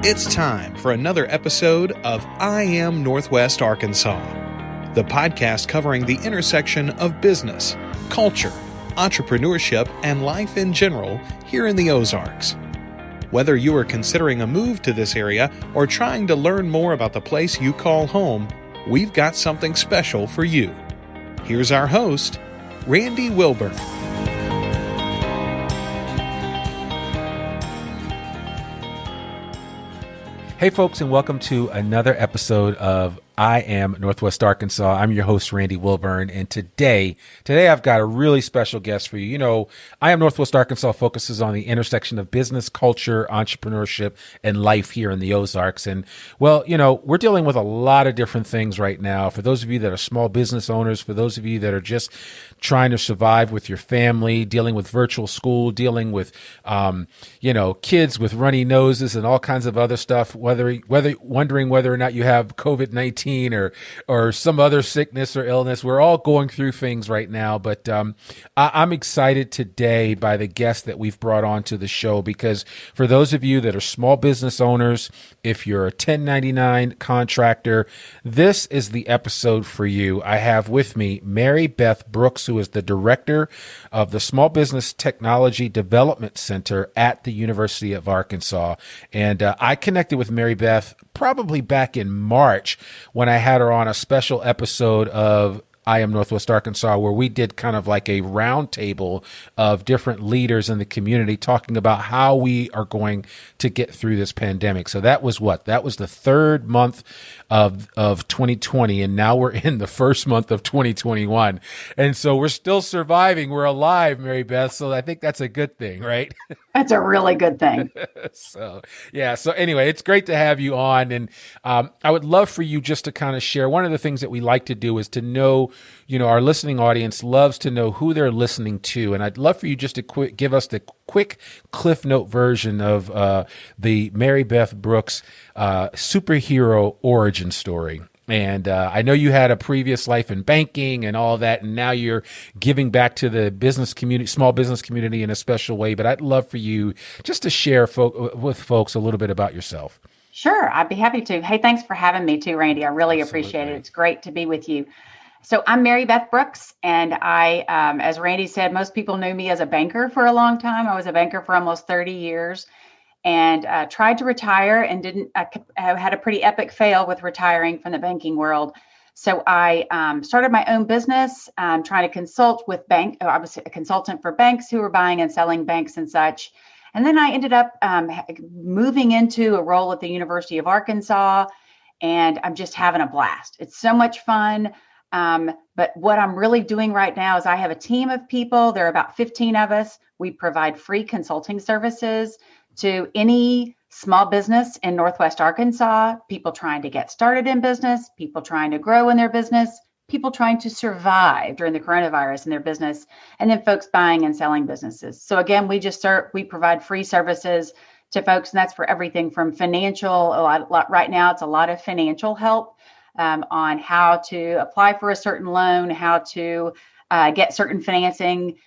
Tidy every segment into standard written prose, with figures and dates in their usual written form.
It's time for another episode of I Am Northwest Arkansas, the podcast covering the intersection of business, culture, entrepreneurship, and life in general here in the Ozarks. Whether you are considering a move to this area or trying to learn more about the place you call home, we've got something special for you. Here's our host, Randy Wilburn. Hey folks, and welcome to another episode of I Am Northwest Arkansas. I'm your host, Randy Wilburn, and today I've got a really special guest for you. You know, I Am Northwest Arkansas focuses on the intersection of business, culture, entrepreneurship, and life here in the Ozarks. And, well, you know, we're dealing with a lot of different things right now. For those of you that are small business owners, for those of you that are just trying to survive with your family, dealing with virtual school, dealing with, kids with runny noses and all kinds of other stuff, wondering whether or not you have COVID-19 or some other sickness or illness. We're all going through things right now, but I'm excited today by the guest that we've brought on to the show, because for those of you that are small business owners, if you're a 1099 contractor, this is the episode for you. I have with me Mary Beth Brooks, who is the director of the Small Business Technology Development Center at the University of Arkansas. And I connected with Mary Beth probably back in March when I had her on a special episode of I Am Northwest Arkansas, where we did kind of like a roundtable of different leaders in the community talking about how we are going to get through this pandemic. So that was the third month of 2020, and now we're in the first month of 2021. And so we're still surviving. We're alive, Mary Beth. So I think that's a good thing, right? That's a really good thing. So anyway, it's great to have you on. And I would love for you just to kind of share. One of the things that we like to do is to know, our listening audience loves to know who they're listening to. And I'd love for you just to give us the quick Cliff Note version of the Mary Beth Brooks superhero origin story. And I know you had a previous life in banking and all that, and now you're giving back to the business community, small business community in a special way. But I'd love for you just to share with folks a little bit about yourself. Sure, I'd be happy to. Hey, thanks for having me too, Randy. I really appreciate it. It's great to be with you. So I'm Mary Beth Brooks, and I, as Randy said, most people knew me as a banker for a long time. I was a banker for almost 30 years. And tried to retire and had a pretty epic fail with retiring from the banking world. So I started my own business, trying to consult with I was a consultant for banks who were buying and selling banks and such. And then I ended up moving into a role at the University of Arkansas, and I'm just having a blast. It's so much fun. But what I'm really doing right now is I have a team of people. There are about 15 of us. We provide free consulting services to any small business in Northwest Arkansas, people trying to get started in business, people trying to grow in their business, people trying to survive during the coronavirus in their business, and then folks buying and selling businesses. So again, we provide free services to folks, and that's for everything from financial, right now it's a lot of financial help on how to apply for a certain loan, how to get certain financing,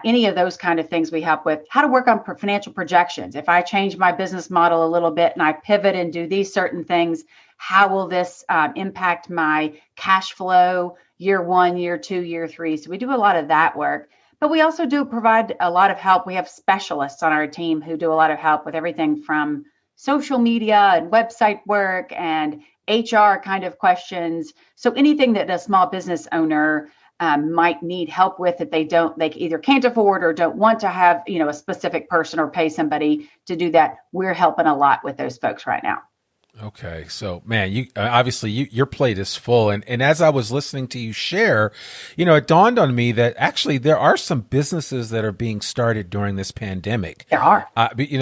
any of those kind of things we help with, how to work on financial projections. If I change my business model a little bit and I pivot and do these certain things, how will this impact my cash flow year 1, year 2, year 3? So we do a lot of that work, but we also do provide a lot of help. We have specialists on our team who do a lot of help with everything from social media and website work and HR kind of questions. So anything that a small business owner might need help with that they either can't afford or don't want to have, a specific person or pay somebody to do that. We're helping a lot with those folks right now. Okay. So, man, you obviously your plate is full. And as I was listening to you share, it dawned on me that actually there are some businesses that are being started during this pandemic. There are.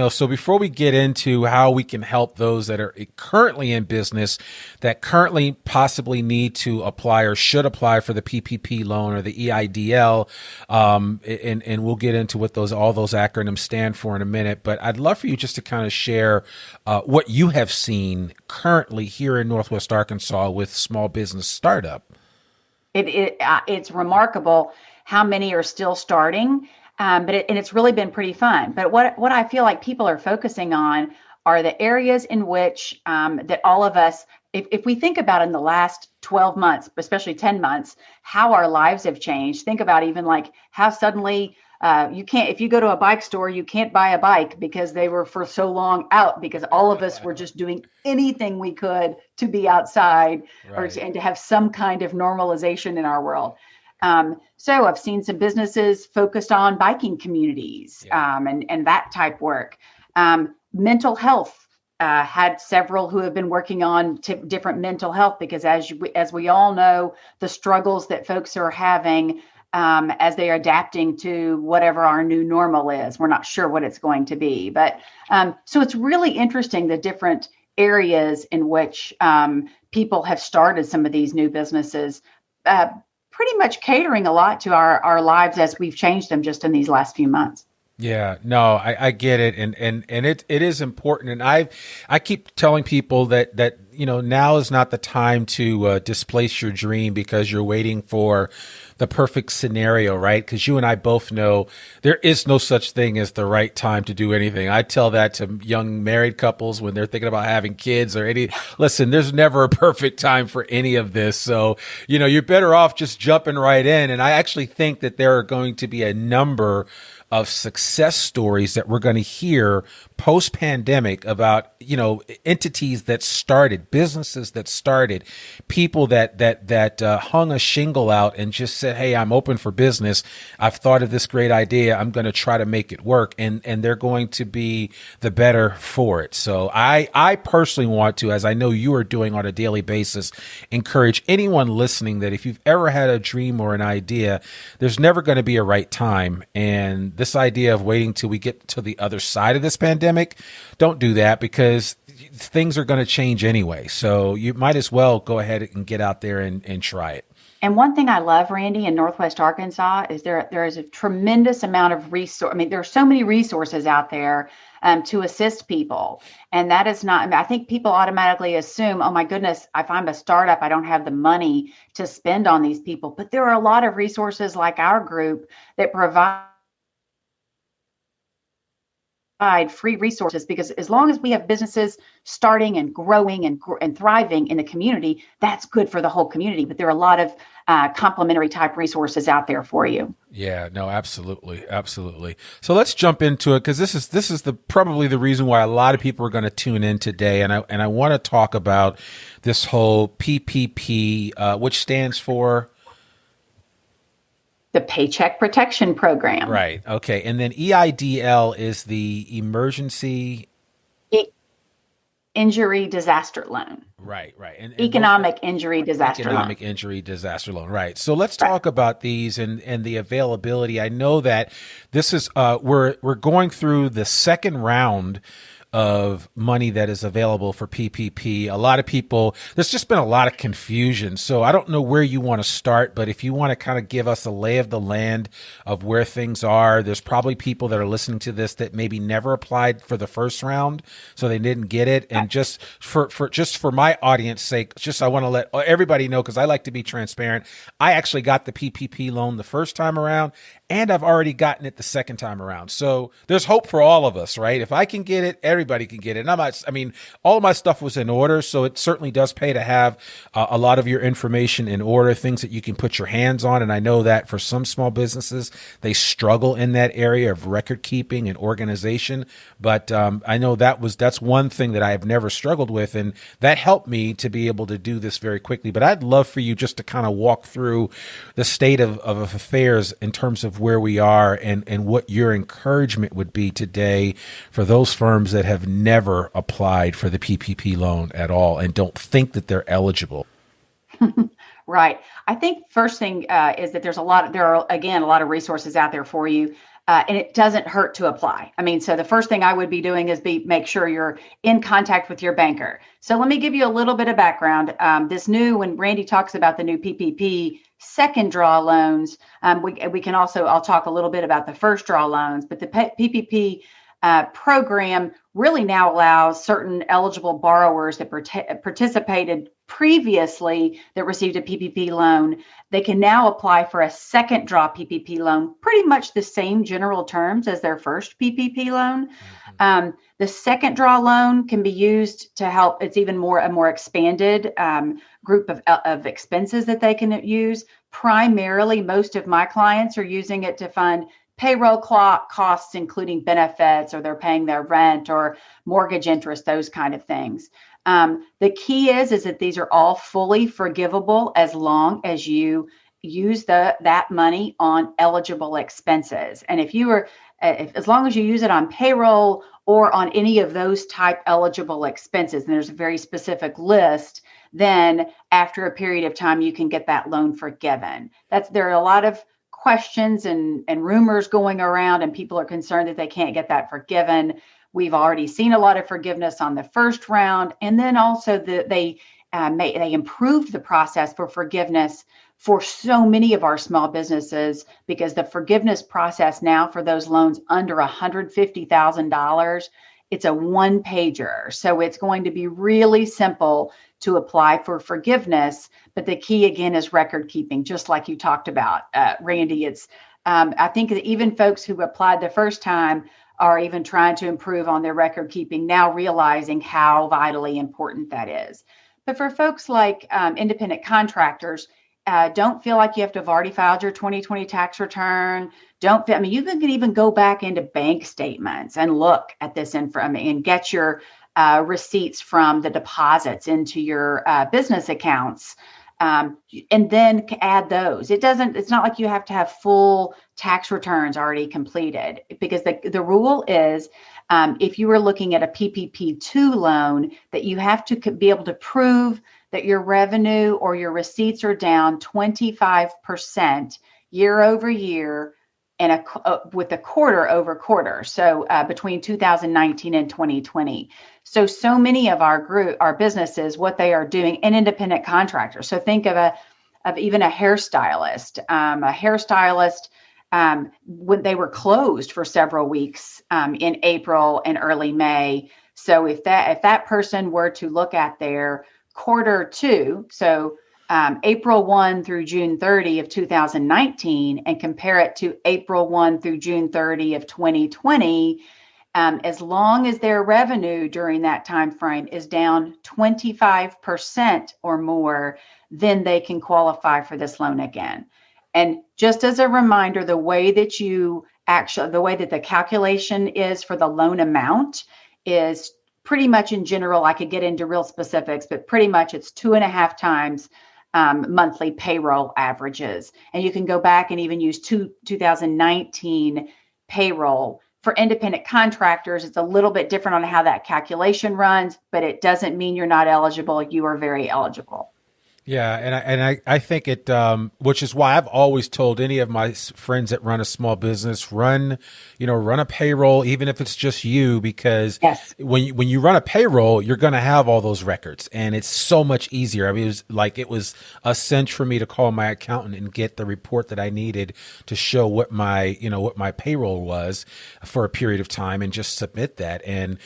So before we get into how we can help those that are currently in business that currently possibly need to apply or should apply for the PPP loan or the EIDL, and we'll get into what all those acronyms stand for in a minute. But I'd love for you just to kind of share what you have seen currently here in Northwest Arkansas with small business startup. It's remarkable how many are still starting, but it's really been pretty fun. But what I feel like people are focusing on are the areas in which that all of us, if we think about in the last 12 months, especially 10 months, how our lives have changed. Think about even like how suddenly you can't, if you go to a bike store, you can't buy a bike because they were for so long out because all of us were just doing anything we could to be outside and to have some kind of normalization in our world. So I've seen some businesses focused on biking communities and that type work. Mental health, had several who have been working on different mental health because as we all know, the struggles that folks are having as they are adapting to whatever our new normal is. We're not sure what it's going to be. But so it's really interesting the different areas in which people have started some of these new businesses, pretty much catering a lot to our lives as we've changed them just in these last few months. Yeah, no, I get it. And it is important. And I keep telling people that, now is not the time to displace your dream because you're waiting for the perfect scenario, right? Because you and I both know there is no such thing as the right time to do anything. I tell that to young married couples when they're thinking about having kids listen, there's never a perfect time for any of this. So, you're better off just jumping right in. And I actually think that there are going to be a number of success stories that we're going to hear post-pandemic about, entities that started, businesses that started, people that hung a shingle out and just said, hey, I'm open for business. I've thought of this great idea. I'm going to try to make it work. And they're going to be the better for it. So I personally want to, as I know you are doing on a daily basis, encourage anyone listening that if you've ever had a dream or an idea, there's never going to be a right time. And this idea of waiting till we get to the other side of this pandemic, don't do that because things are going to change anyway. So you might as well go ahead and get out there and try it. And one thing I love, Randy, in Northwest Arkansas is there is a tremendous amount of resource. I mean, there are so many resources out there to assist people. And that is not, I think people automatically assume, oh my goodness, if I'm a startup, I don't have the money to spend on these people. But there are a lot of resources like our group that provide free resources, because as long as we have businesses starting and growing and thriving in the community, that's good for the whole community. But there are a lot of complementary type resources out there for you. Yeah, no, absolutely. Absolutely. So let's jump into it because this is probably the reason why a lot of people are going to tune in today. And I want to talk about this whole PPP, which stands for the Paycheck Protection Program. Right. Okay. And then EIDL is the Emergency Injury Disaster Loan. Right. And Economic Injury Disaster Loan. Economic Injury Disaster Loan. Right. So let's talk about these and the availability. I know that this is we're going through the second round of money that is available for PPP. A lot of people, there's just been a lot of confusion. So I don't know where you want to start, but if you want to kind of give us a lay of the land of where things are, there's probably people that are listening to this that maybe never applied for the first round, so they didn't get it. And just for my audience sake, I want to let everybody know, because I like to be transparent. I actually got the PPP loan the first time around, and I've already gotten it the second time around. So there's hope for all of us, right? If I can get it, everybody can get it. And all of my stuff was in order, so it certainly does pay to have a lot of your information in order, things that you can put your hands on. And I know that for some small businesses, they struggle in that area of record keeping and organization. But I know that's one thing that I have never struggled with, and that helped me to be able to do this very quickly. But I'd love for you just to kind of walk through the state of affairs in terms of where we are and what your encouragement would be today for those firms that have never applied for the PPP loan at all and don't think that they're eligible. Right. I think first thing is that there are, again, a lot of resources out there for you. And it doesn't hurt to apply. So the first thing I would be doing is make sure you're in contact with your banker. So let me give you a little bit of background. When Randy talks about the new PPP second draw loans, we can also, I'll talk a little bit about the first draw loans, but the PPP program really now allows certain eligible borrowers that participated previously that received a PPP loan, they can now apply for a second draw PPP loan, pretty much the same general terms as their first PPP loan. The second draw loan can be used to help. It's even a more expanded group of expenses that they can use. Primarily, most of my clients are using it to fund payroll costs, including benefits, or they're paying their rent or mortgage interest, those kind of things. The key is that these are all fully forgivable as long as you use that money on eligible expenses. And as long as you use it on payroll or on any of those type eligible expenses, and there's a very specific list, then after a period of time, you can get that loan forgiven. There are a lot of questions and rumors going around, and people are concerned that they can't get that forgiven. We've already seen a lot of forgiveness on the first round, and then also they improved the process for forgiveness for so many of our small businesses, because the forgiveness process now for those loans under $150,000, it's a one pager. So it's going to be really simple to apply for forgiveness. But the key again is record keeping, just like you talked about, Randy. I think that even folks who applied the first time are even trying to improve on their record keeping, now realizing how vitally important that is. But for folks like independent contractors, don't feel like you have to have already filed your 2020 tax return. You can even go back into bank statements and look at this info and get your receipts from the deposits into your business accounts. And then add those. It's not like you have to have full tax returns already completed, because the rule is if you were looking at a PPP2 loan, that you have to be able to prove that your revenue or your receipts are down 25% year over year and with a quarter over quarter. So between 2019 and 2020. So many of our businesses, what they are doing, and independent contractors. So think of even a hairstylist. When they were closed for several weeks in April and early May. So if that person were to look at their quarter two, so April 1 through June 30 of 2019, and compare it to April 1 through June 30 of 2020, as long as their revenue during that time frame is down 25% or more, then they can qualify for this loan again. And just as a reminder, the way that the calculation is for the loan amount is pretty much, in general, I could get into real specifics, but pretty much it's 2.5 times monthly payroll averages. And you can go back and even use 2019 payroll. For independent contractors, it's a little bit different on how that calculation runs, but it doesn't mean you're not eligible. You are very eligible. Yeah, and I think it, which is why I've always told any of my friends that run a small business, run a payroll, even if it's just you, because yes, when you run a payroll, you're going to have all those records, and it's so much easier. I mean, it was a cinch for me to call my accountant and get the report that I needed to show what my payroll was for a period of time, and just submit that, and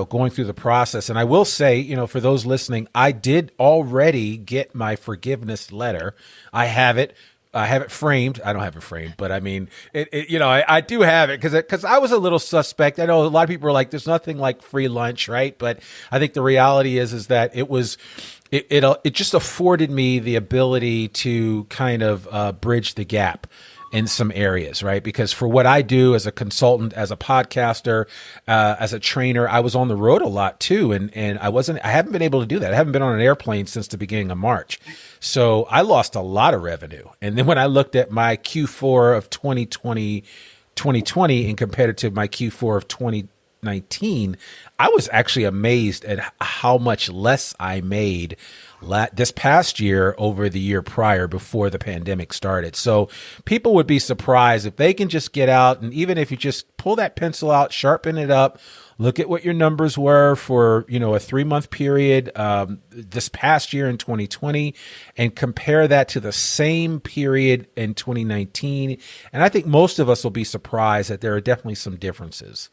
going through the process. And I will say, for those listening, I did already get my forgiveness letter. I have it framed. I don't have it framed, but I mean, I do have it because I was a little suspect. I know a lot of people are like, there's nothing like free lunch, right? But I think the reality is that it just afforded me the ability to kind of bridge the gap in some areas, right? Because for what I do as a consultant, as a podcaster, as a trainer, I was on the road a lot too. And I haven't been able to do that. I haven't been on an airplane since the beginning of March. So I lost a lot of revenue. And then when I looked at my Q4 of 2020 and compared it to my Q4 of 2019, I was actually amazed at how much less I made this past year over the year prior, before the pandemic started. So people would be surprised if they can just get out, and even if you just pull that pencil out, sharpen it up, look at what your numbers were for, a 3-month period this past year in 2020, and compare that to the same period in 2019. And I think most of us will be surprised that there are definitely some differences.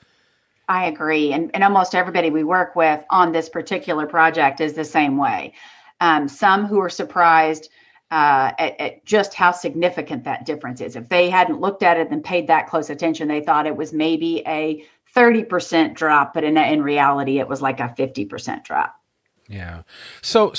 I agree. And almost everybody we work with on this particular project is the same way. Some who are surprised at just how significant that difference is. If they hadn't looked at it and paid that close attention, they thought it was maybe a 30% drop, but in reality, it was like a 50% drop. Yeah. So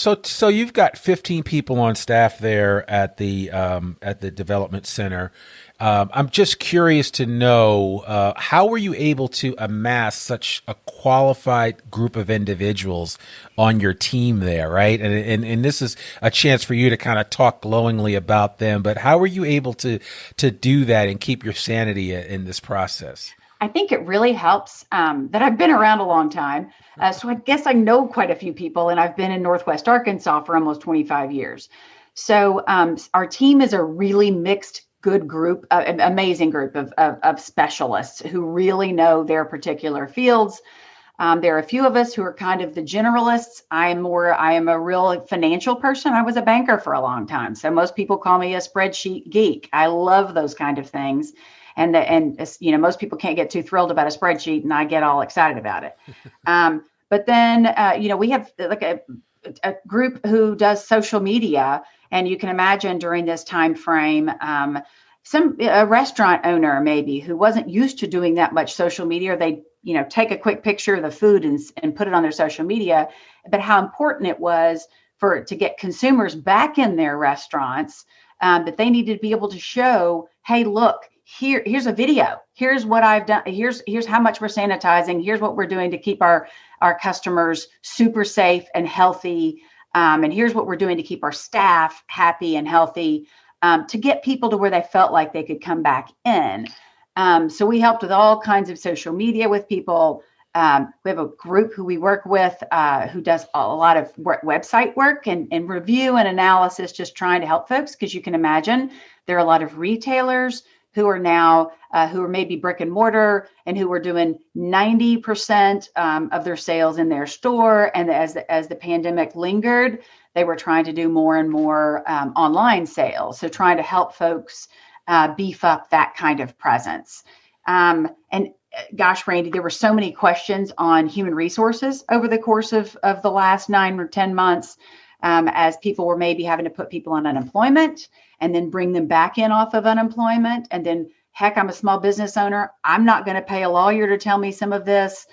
you've got 15 people on staff there at the development center. I'm just curious to know, how were you able to amass such a qualified group of individuals on your team there, right? And this is a chance for you to kind of talk glowingly about them, but how were you able to do that and keep your sanity in this process? I think it really helps that I've been around a long time. So I guess I know quite a few people, and I've been in Northwest Arkansas for almost 25 years. So our team is a really mixed, good group, amazing group of specialists who really know their particular fields. There are a few of us who are kind of the generalists. I am a real financial person. I was a banker for a long time. So most people call me a spreadsheet geek. I love those kind of things. And most people can't get too thrilled about a spreadsheet, and I get all excited about it. But then, we have like a group who does social media, and you can imagine during this time frame, a restaurant owner maybe who wasn't used to doing that much social media, or they, take a quick picture of the food and put it on their social media, but how important it was to get consumers back in their restaurants, that they needed to be able to show, hey, look. Here's a video. Here's what I've done. Here's how much we're sanitizing. Here's what we're doing to keep our customers super safe and healthy. And here's what we're doing to keep our staff happy and healthy, to get people to where they felt like they could come back in. So we helped with all kinds of social media with people. We have a group who we work with who does a lot of website work and review and analysis, just trying to help folks, because you can imagine there are a lot of retailers who are now, who are maybe brick and mortar, and who were doing 90% of their sales in their store. And as the pandemic lingered, they were trying to do more and more online sales. So trying to help folks beef up that kind of presence. And gosh, Randy, there were so many questions on human resources over the course of the last 9 or 10 months, as people were maybe having to put people on unemployment and then bring them back in off of unemployment. And then, heck, I'm a small business owner. I'm not going to pay a lawyer to tell me some of this.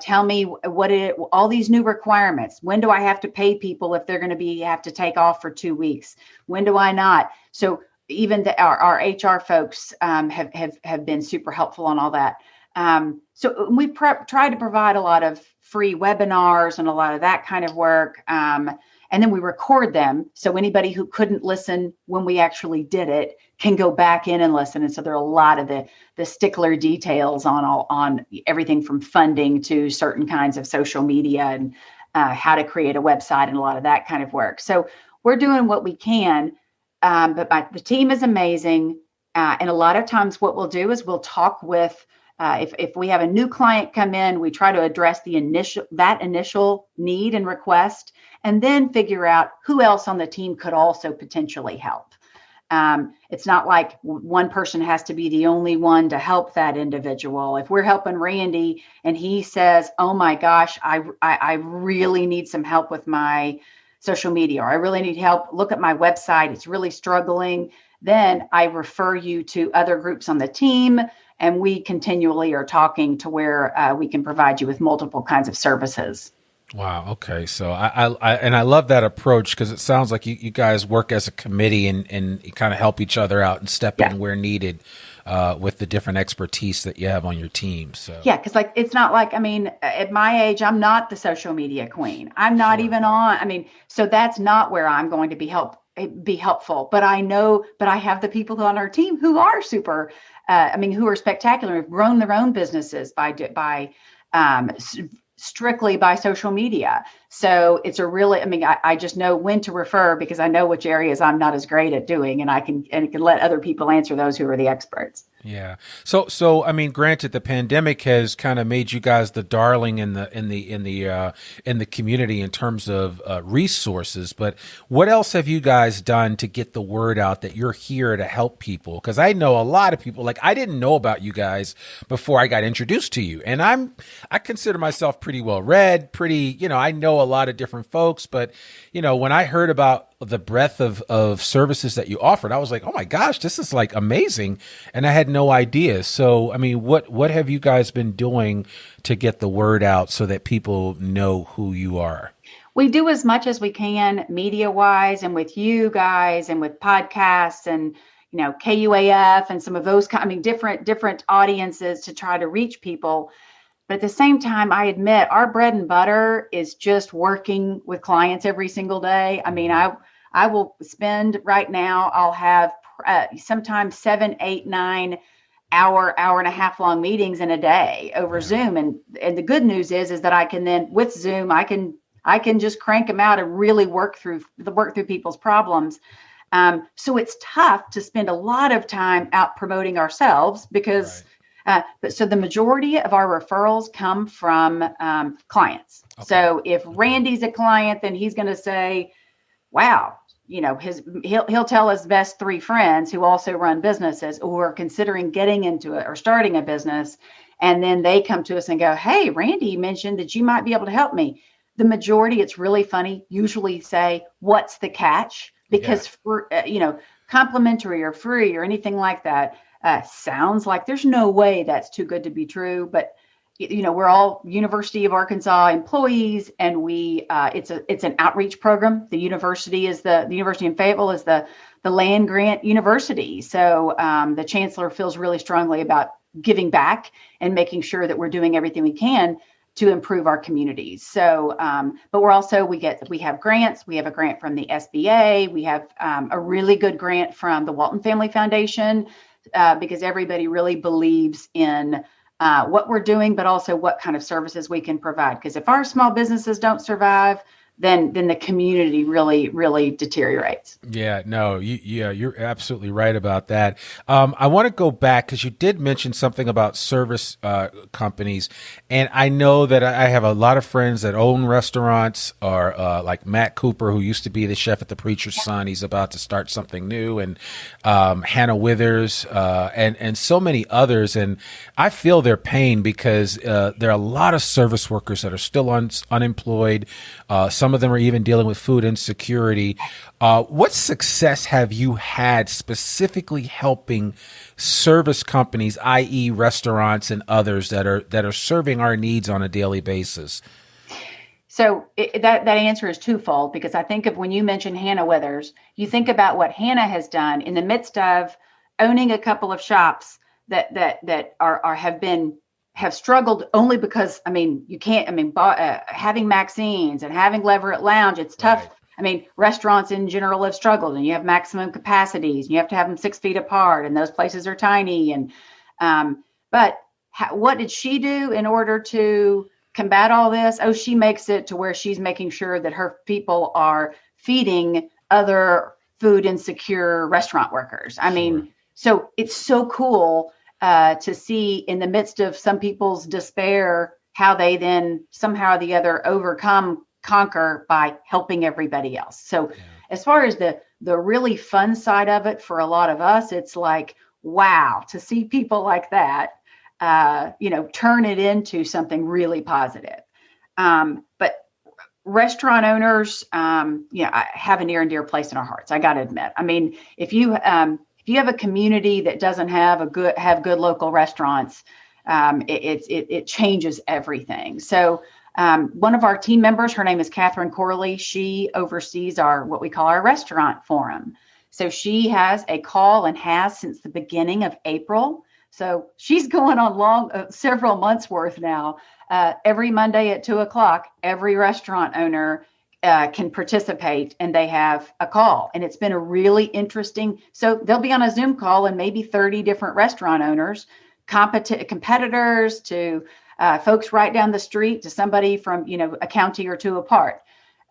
Tell me all these new requirements. When do I have to pay people if they're going to have to take off for 2 weeks? When do I not? So even our HR folks have been super helpful on all that. So we tried to provide a lot of free webinars and a lot of that kind of work. And then we record them, so anybody who couldn't listen when we actually did it can go back in and listen. And so there are a lot of the stickler details on everything from funding to certain kinds of social media and how to create a website and a lot of that kind of work. So we're doing what we can, but the team is amazing. And a lot of times what we'll do is we'll talk with, if we have a new client come in, we try to address that initial need and request, and then figure out who else on the team could also potentially help. It's not like one person has to be the only one to help that individual. If we're helping Randy and he says, oh my gosh, I really need some help with my social media, or I really need help, look at my website, it's really struggling, then I refer you to other groups on the team. And we continually are talking to where we can provide you with multiple kinds of services. Wow. Okay. So I love that approach, because it sounds like you guys work as a committee and you kind of help each other out and step in where needed with the different expertise that you have on your team. So yeah, because it's not like, at my age, I'm not the social media queen. I'm not even on. So that's not where I'm going to be helpful. But I have the people on our team who are super. Who are spectacular, have grown their own businesses by strictly by social media. So it's a really, I just know when to refer, because I know which areas I'm not as great at doing, and I can let other people answer those who are the experts. Yeah. So granted, the pandemic has kind of made you guys the darling in the community in terms of resources. But what else have you guys done to get the word out that you're here to help people? Because I know a lot of people, I didn't know about you guys before I got introduced to you, and I consider myself pretty well read, I know know a lot of different folks, but when I heard about the breadth of services that you offered, I was like, oh my gosh, this is like amazing. And I had no idea. So, I mean, what have you guys been doing to get the word out so that people know who you are? We do as much as we can media wise and with you guys and with podcasts and, KUAF and some of those, different audiences to try to reach people. But at the same time, I admit our bread and butter is just working with clients every single day. I mean, I will spend right now, I'll have sometimes 7, 8, 9 hour and a half long meetings in a day over Zoom. And the good news is that I can then with Zoom, I can just crank them out and really work through people's problems. So it's tough to spend a lot of time out promoting ourselves because, but so the majority of our referrals come from clients. Okay. So if Randy's a client, then he's going to say, wow, he'll tell his best 3 friends who also run businesses or are considering getting into it or starting a business. And then they come to us and go, hey, Randy mentioned that you might be able to help me. The majority, it's really funny, usually say, what's the catch? Because, for, complimentary or free or anything like that sounds like there's no way that's too good to be true. But, we're all University of Arkansas employees, and it's an outreach program. The University in Fayetteville is the land grant university. So the chancellor feels really strongly about giving back and making sure that we're doing everything we can to improve our communities. So, but we have grants. We have a grant from the SBA. We have a really good grant from the Walton Family Foundation because everybody really believes in what we're doing, but also what kind of services we can provide. Because if our small businesses don't survive, then the community really, really deteriorates. Yeah, no, you're absolutely right about that. I want to go back because you did mention something about service companies, and I know that I have a lot of friends that own restaurants, or like Matt Cooper, who used to be the chef at the Preacher's Son. He's about to start something new, and Hannah Withers, and so many others. And I feel their pain because there are a lot of service workers that are still unemployed. Some of them are even dealing with food insecurity. What success have you had specifically helping service companies, i.e. restaurants and others that are serving our needs on a daily basis? So that answer is twofold, because I think of when you mention Hannah Withers, you think about what Hannah has done in the midst of owning a couple of shops that have struggled only because, having Maxine's and having Leverett Lounge, it's tough. Right. I mean, restaurants in general have struggled, and you have maximum capacities, and you have to have them 6 feet apart, and those places are tiny. And but what did she do in order to combat all this? Oh, she makes it to where she's making sure that her people are feeding other food insecure restaurant workers. I mean, so it's so cool to see in the midst of some people's despair, how they then somehow or the other conquer by helping everybody else. So as far as the really fun side of it, for a lot of us, it's like, wow, to see people like that, turn it into something really positive. But restaurant owners, have a near and dear place in our hearts. I got to admit. I mean, if you have a community that doesn't have good local restaurants, it changes everything. So one of our team members, her name is Catherine Corley. She oversees what we call our restaurant forum. So she has a call and has since the beginning of April. So she's going on several months worth now. Every Monday at 2:00, every restaurant owner can participate, and they have a call, and it's been a really interesting. So they'll be on a Zoom call, and maybe 30 different restaurant owners, competitors to folks right down the street to somebody from a county or two apart,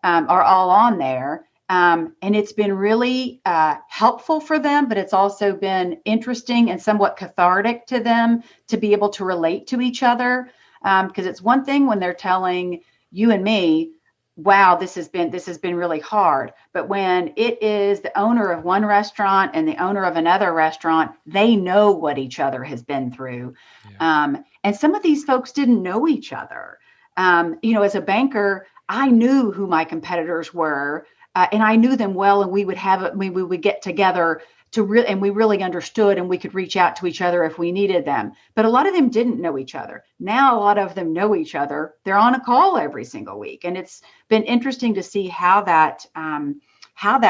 are all on there. And it's been really helpful for them, but it's also been interesting and somewhat cathartic to them to be able to relate to each other. Because it's one thing when they're telling you and me, wow, this has been really hard. But when it is the owner of one restaurant and the owner of another restaurant, they know what each other has been through. Yeah. And some of these folks didn't know each other. As a banker, I knew who my competitors were, and I knew them well, and we would get together and we really understood, and we could reach out to each other if we needed them. But a lot of them didn't know each other. Now a lot of them know each other. They're on a call every single week, and it's been interesting to see how that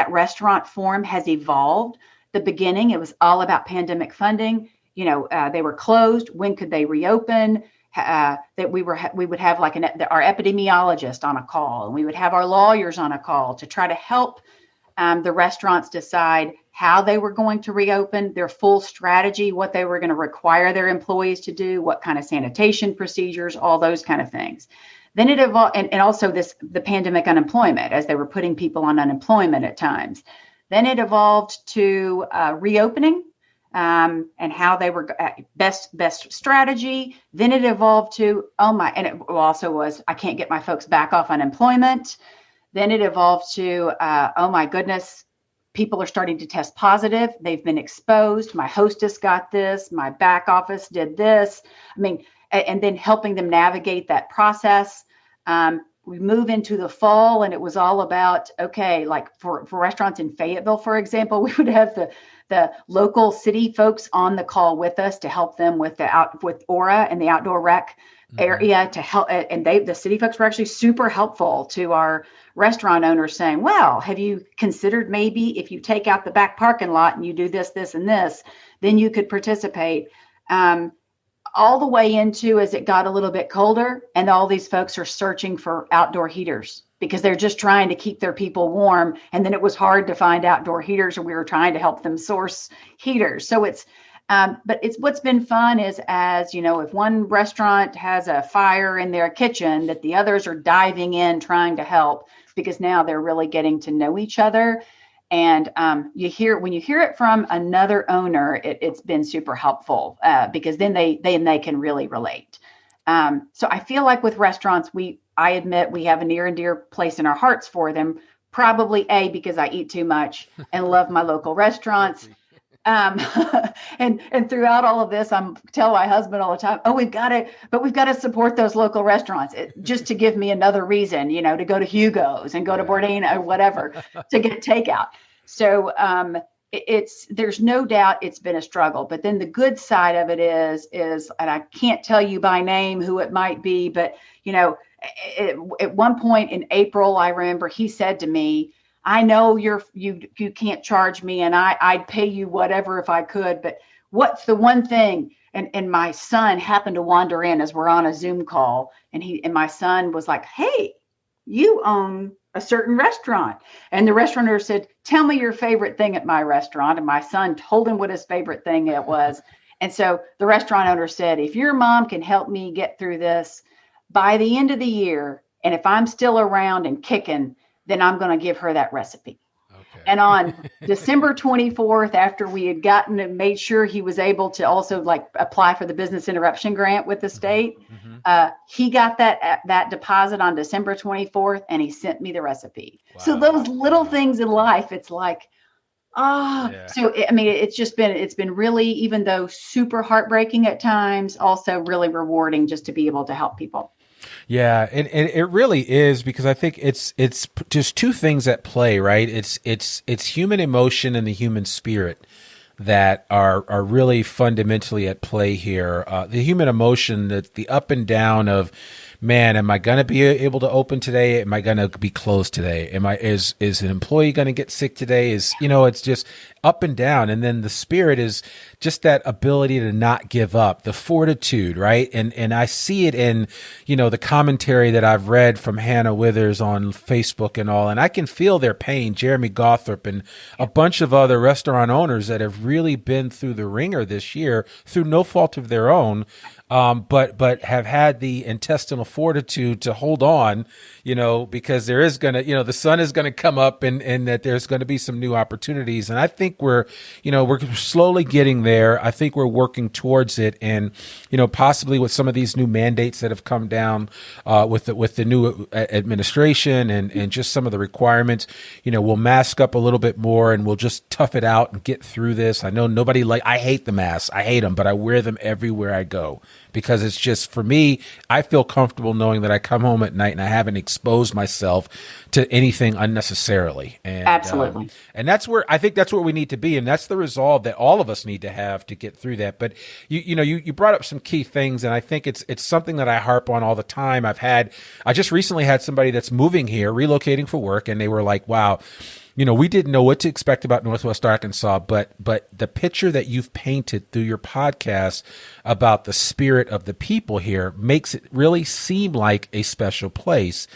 restaurant form has evolved. The beginning, it was all about pandemic funding. They were closed. When could they reopen? That we would have like our epidemiologist on a call, and we would have our lawyers on a call to try to help the restaurants decide how they were going to reopen, their full strategy, what they were going to require their employees to do, what kind of sanitation procedures, all those kind of things. Then it evolved, and also the pandemic unemployment, as they were putting people on unemployment at times. Then it evolved to reopening and how they were best strategy. Then it evolved to, and it also was, I can't get my folks back off unemployment. Then it evolved to, oh my goodness, people are starting to test positive. They've been exposed. My hostess got this. My back office did this. And then helping them navigate that process. We move into the fall, and it was all about, okay, like for restaurants in Fayetteville, for example, we would have the local city folks on the call with us to help them with with Aura and the outdoor rec area to help. And the city folks were actually super helpful to our restaurant owners, saying, well, have you considered maybe if you take out the back parking lot and you do this, this, and this, then you could participate. All the way into as it got a little bit colder, and all these folks are searching for outdoor heaters because they're just trying to keep their people warm. And then it was hard to find outdoor heaters, and we were trying to help them source heaters. So but what's been fun is, as you know, if one restaurant has a fire in their kitchen, that the others are diving in trying to help, because now they're really getting to know each other. And when you hear it from another owner, it's been super helpful because then they can really relate. So I feel like with restaurants, I admit we have a near and dear place in our hearts for them. Probably because I eat too much and love my local restaurants. And throughout all of this, tell my husband all the time, we've got to support those local restaurants, just to give me another reason, to go to Hugo's and go to Bourdain or whatever to get takeout. So there's no doubt it's been a struggle. But then the good side of it is, and I can't tell you by name who it might be, but at one point in April, I remember he said to me, I know you can't charge me, and I'd pay you whatever if I could, but what's the one thing? And my son happened to wander in as we're on a Zoom call, and my son was like, hey, you own a certain restaurant. And the restaurateur said, tell me your favorite thing at my restaurant. And my son told him what his favorite thing it was. And so the restaurant owner said, if your mom can help me get through this by the end of the year, and if I'm still around and kicking, then I'm going to give her that recipe. Okay. And on December 24th, after we had gotten and made sure he was able to also apply for the business interruption grant with the state, he got that deposit on December 24th, and he sent me the recipe. Wow. So those little things in life, it's like, yeah. So it's been really, even though super heartbreaking at times, also really rewarding just to be able to help people. Yeah, and it really is, because I think it's just two things at play, right? It's human emotion and the human spirit that are really fundamentally at play here. The human emotion, the up and down of, man, am I going to be able to open today? Am I going to be closed today? Is an employee going to get sick today? It's just up and down. And then the spirit is just that ability to not give up, the fortitude, right? And I see it in, the commentary that I've read from Hannah Withers on Facebook and all, and I can feel their pain. Jeremy Gothrop and a bunch of other restaurant owners that have really been through the ringer this year through no fault of their own. But have had the intestinal fortitude to hold on, because there is going to, the sun is going to come up and that there's going to be some new opportunities. And I think we're slowly getting there. I think we're working towards it. And, possibly with some of these new mandates that have come down, with the new administration and just some of the requirements, we'll mask up a little bit more, and we'll just tough it out and get through this. I know I hate the masks. I hate them, but I wear them everywhere I go, because it's just, for me, I feel comfortable comfortable knowing that I come home at night and I haven't exposed myself to anything unnecessarily. And, Absolutely. And that's where I think that's where we need to be. And that's the resolve that all of us need to have to get through that. But you brought up some key things, and I think it's something that I harp on all the time. I just recently had somebody that's moving here, relocating for work, and they were like, wow, we didn't know what to expect about Northwest Arkansas, but the picture that you've painted through your podcast about the spirit of the people here makes it really seem like a special place.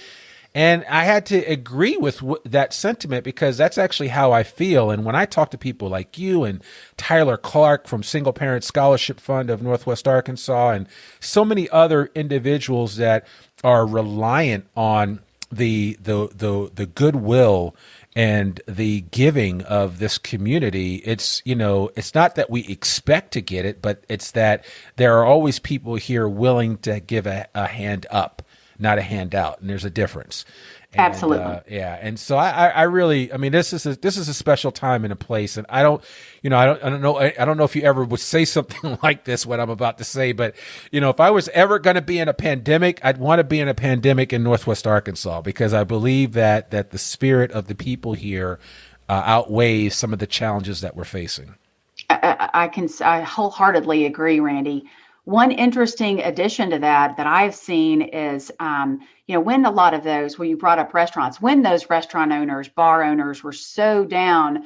And I had to agree with that sentiment because that's actually how I feel. And when I talk to people like you and Tyler Clark from Single Parent Scholarship Fund of Northwest Arkansas and so many other individuals that are reliant on the goodwill and the giving of this community, it's not that we expect to get it, but it's that there are always people here willing to give a hand up, not a handout, and there's a difference. And, Absolutely. And so I really, this is a special time and a place, and I don't know if you ever would say something like this, what I'm about to say, but if I was ever going to be in a pandemic, I'd want to be in a pandemic in Northwest Arkansas, because I believe that the spirit of the people here outweighs some of the challenges that we're facing. I wholeheartedly agree, Randy. One interesting addition to that I've seen is, when a lot of those, where you brought up restaurants, when those restaurant owners, bar owners were so down,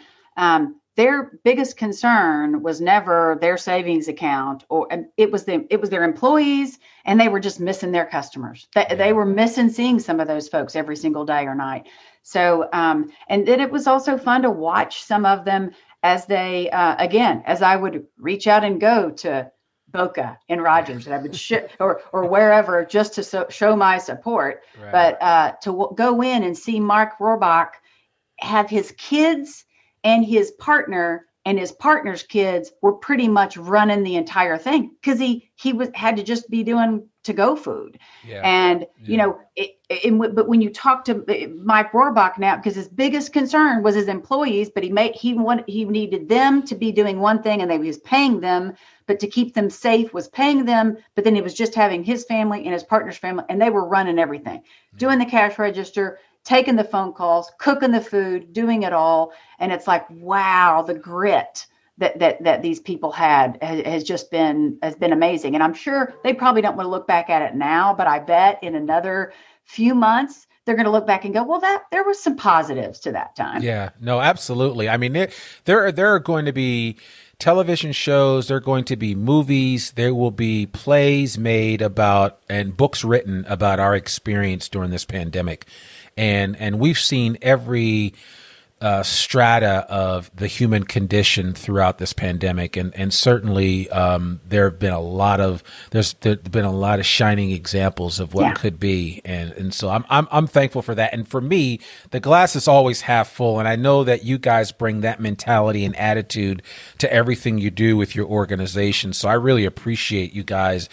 their biggest concern was never their savings account, or it was their employees, and they were just missing their customers. They were missing seeing some of those folks every single day or night. So, and then it was also fun to watch some of them as they, as I would reach out and go to Boca in Rogers, and I would or wherever just to show my support. Right. But to go in and see Mark Rohrbach have his kids and his partner and his partner's kids were pretty much running the entire thing, because he had to just be doing to-go food. Yeah. And but when you talk to Mike Rohrbach now, because his biggest concern was his employees, but he needed them to be doing one thing, and he was paying them, but to keep them safe was paying them. But then he was just having his family and his partner's family, and they were running everything, doing the cash register, taking the phone calls, cooking the food, doing it all. And it's like, wow, the grit that these people has been amazing. And I'm sure they probably don't want to look back at it now, but I bet in another few months, they're going to look back and go, well, there was some positives to that time. Yeah, no, absolutely. There are going to be television shows, there are going to be movies, there will be plays made about and books written about our experience during this pandemic. And we've seen every strata of the human condition throughout this pandemic, and certainly there have been a lot of shining examples of what could be, and so I'm thankful for that. And for me, the glass is always half full, and I know that you guys bring that mentality and attitude to everything you do with your organization. So I really appreciate you guys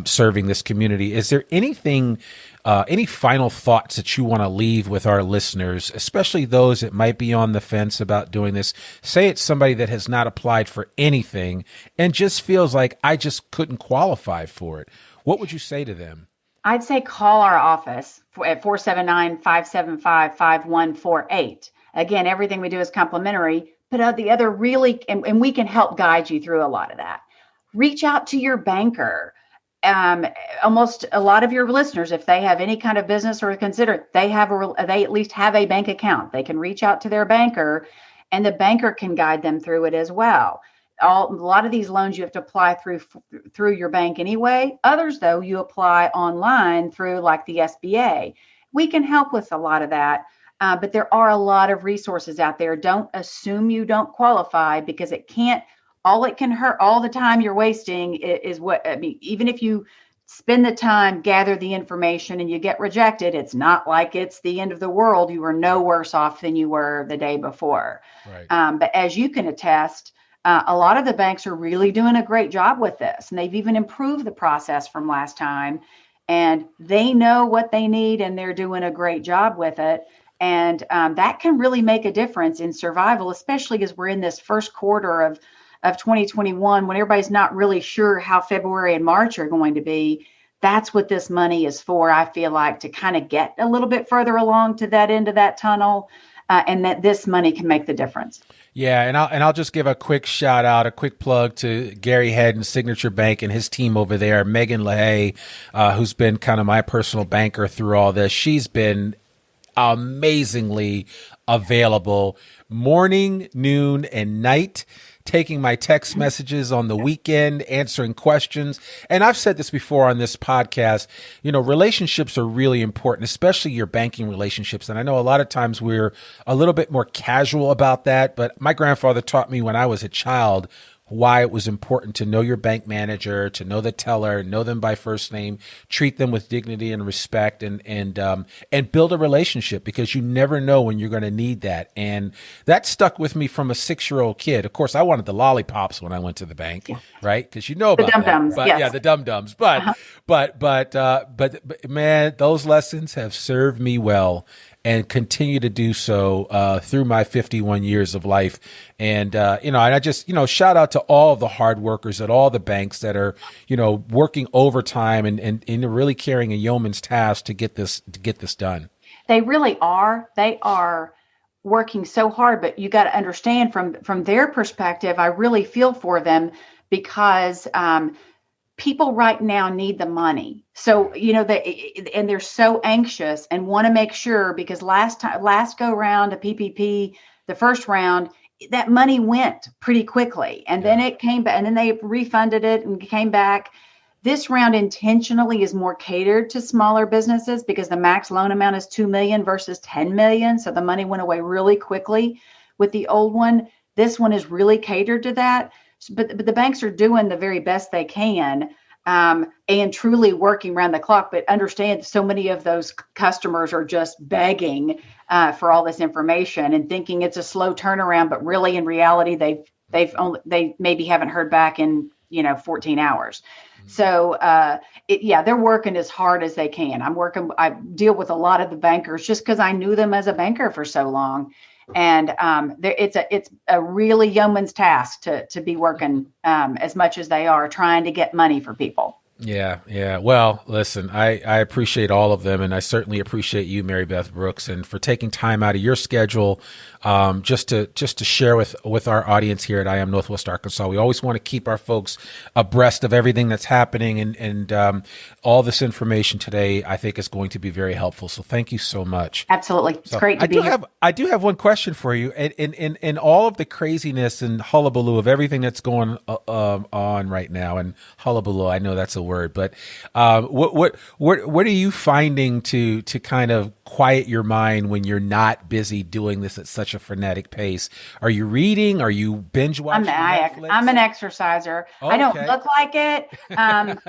serving this community. Is there anything? Any final thoughts that you want to leave with our listeners, especially those that might be on the fence about doing this? Say it's somebody that has not applied for anything and just feels like I just couldn't qualify for it. What would you say to them? I'd say call our office at 479-575-5148. Again, everything we do is complimentary, but the other really, and we can help guide you through a lot of that. Reach out to your banker. Almost a lot of your listeners, if they have any kind of business or consider, they at least have a bank account. They can reach out to their banker, and the banker can guide them through it as well. A lot of these loans you have to apply through your bank anyway. Others, though, you apply online through like the SBA. We can help with a lot of that, but there are a lot of resources out there. Don't assume you don't qualify, because it can't. All it can hurt, all the time you're wasting is even if you spend the time, gather the information, and you get rejected, it's not like it's the end of the world. You are no worse off than you were the day before. Right. But as you can attest, a lot of the banks are really doing a great job with this, and they've even improved the process from last time, and they know what they need, and they're doing a great job with it. And that can really make a difference in survival, especially as we're in this first quarter of 2021, when everybody's not really sure how February and March are going to be. that's what this money is for, I feel like, to kind of get a little bit further along to that end of that tunnel, and that this money can make the difference. Yeah, and I'll just give a quick shout out, a quick plug to Gary Head and Signature Bank and his team over there, Megan LaHaye, who's been kind of my personal banker through all this. She's been amazingly available morning, noon, and night, taking my text messages on the weekend, answering questions. And I've said this before on this podcast, relationships are really important, especially your banking relationships. And I know a lot of times we're a little bit more casual about that, but my grandfather taught me when I was a child why it was important to know your bank manager, to know the teller, know them by first name, treat them with dignity and respect, and build a relationship, because you never know when you're going to need that. And that stuck with me from a 6-year-old kid. Of course, I wanted the lollipops when I went to the bank, right? Because about the dum-dums, that. yes. Yeah, the dum-dums. But man, those lessons have served me well and continue to do so through my 51 years of life. And, and I just, shout out to all of the hard workers at all the banks that are, working overtime and really carrying a yeoman's task to get this done. They really are. They are working so hard, but you got to understand from their perspective, I really feel for them, because people right now need the money. So, and they're so anxious and want to make sure, because last go round of PPP, the first round, that money went pretty quickly, and then it came back, and then they refunded it and came back. This round intentionally is more catered to smaller businesses, because the max loan amount is $2 million versus $10 million. So the money went away really quickly with the old one. This one is really catered to that. But the banks are doing the very best they can, and truly working around the clock. But understand, so many of those customers are just begging for all this information and thinking it's a slow turnaround. But really, in reality, they maybe haven't heard back in 14 hours. Mm-hmm. So they're working as hard as they can. I deal with a lot of the bankers just because I knew them as a banker for so long. And it's a really yeoman's task to be working as much as they are, trying to get money for people. Yeah. Well, listen, I appreciate all of them, and I certainly appreciate you, Mary Beth Brooks, and for taking time out of your schedule just to share with our audience here at I Am Northwest Arkansas. We always want to keep our folks abreast of everything that's happening, and all this information today, I think, is going to be very helpful. So thank you so much. Absolutely. It's great to be here. I do have one question for you. In all of the craziness and hullabaloo of everything that's going on right now, and hullabaloo, I know that's a word, but what are you finding to kind of quiet your mind when you're not busy doing this at such a frenetic pace? Are you reading? Are you binge watching Netflix? I'm an exerciser. Oh, I don't look like it,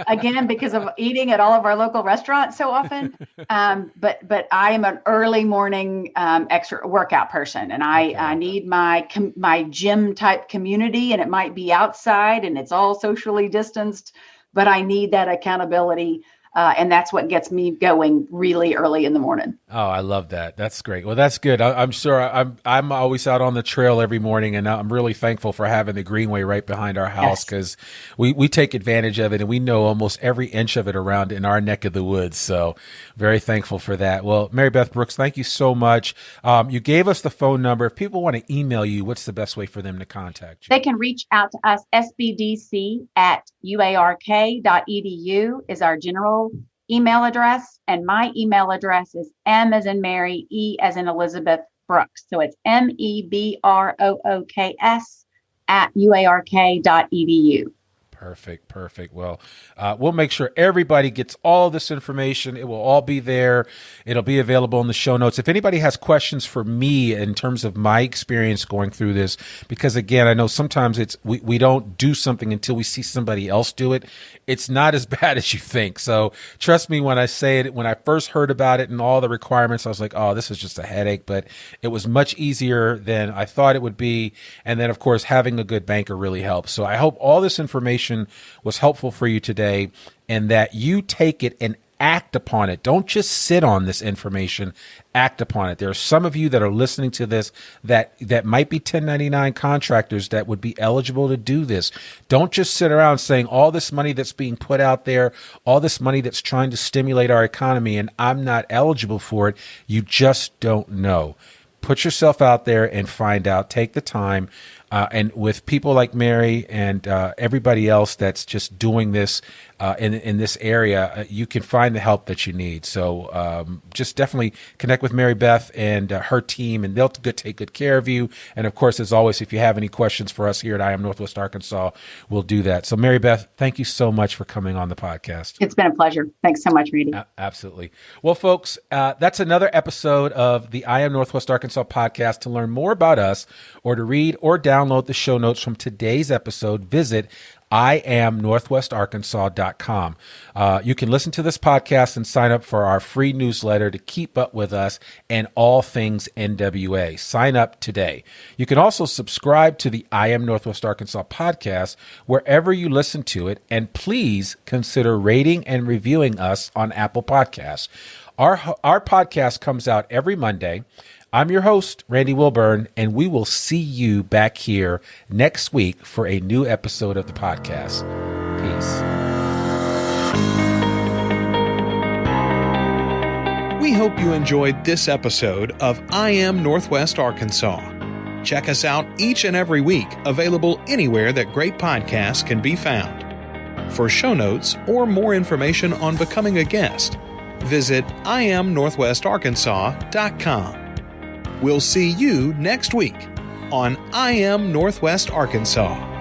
again, because of eating at all of our local restaurants so often. But I am an early morning extra workout person, and I need my gym type community, and it might be outside and it's all socially distanced, but I need that accountability. And that's what gets me going really early in the morning. Oh, I love that. That's great. Well, that's good. I'm sure I'm always out on the trail every morning, and I'm really thankful for having the Greenway right behind our house, because we take advantage of it, and we know almost every inch of it around in our neck of the woods. So very thankful for that. Well, Mary Beth Brooks, thank you so much. You gave us the phone number. If people want to email you, what's the best way for them to contact you? They can reach out to us. sbdc@uark.edu is our general email address, and my email address is M as in Mary, E as in Elizabeth, Brooks. So it's MEBROOKS@uark.edu. Perfect. Well, we'll make sure everybody gets all of this information. It will all be there. It'll be available in the show notes. If anybody has questions for me in terms of my experience going through this, because again, I know sometimes we don't do something until we see somebody else do it. It's not as bad as you think. So trust me when I say it. When I first heard about it and all the requirements, I was like, oh, this is just a headache. But it was much easier than I thought it would be. And then, of course, having a good banker really helps. So I hope all this information was helpful for you today, and that you take it and act upon it. Don't just sit on this information, act upon it. There are some of you that are listening to this that might be 1099 contractors that would be eligible to do this. Don't just sit around saying all this money that's being put out there, all this money that's trying to stimulate our economy, and I'm not eligible for it. You just don't know. Put yourself out there and find out. Take the time. And with people like Mary and everybody else that's just doing this in this area, you can find the help that you need. So just definitely connect with Mary Beth and her team, and they'll take good care of you. And of course, as always, if you have any questions for us here at I Am Northwest Arkansas, we'll do that. So Mary Beth, thank you so much for coming on the podcast. It's been a pleasure. Thanks so much, Randy. Absolutely. Well, folks, that's another episode of the I Am Northwest Arkansas podcast. To learn more about us or to read or download the show notes from today's episode, visit IamNorthwestArkansas.com. You can listen to this podcast and sign up for our free newsletter to keep up with us and all things NWA. Sign up today. You can also subscribe to the I Am Northwest Arkansas podcast wherever you listen to it, and please consider rating and reviewing us on Apple Podcasts. Our podcast comes out every Monday. I'm your host, Randy Wilburn, and we will see you back here next week for a new episode of the podcast. Peace. We hope you enjoyed this episode of I Am Northwest Arkansas. Check us out each and every week, available anywhere that great podcasts can be found. For show notes or more information on becoming a guest, visit IamNorthwestArkansas.com. We'll see you next week on I Am Northwest Arkansas.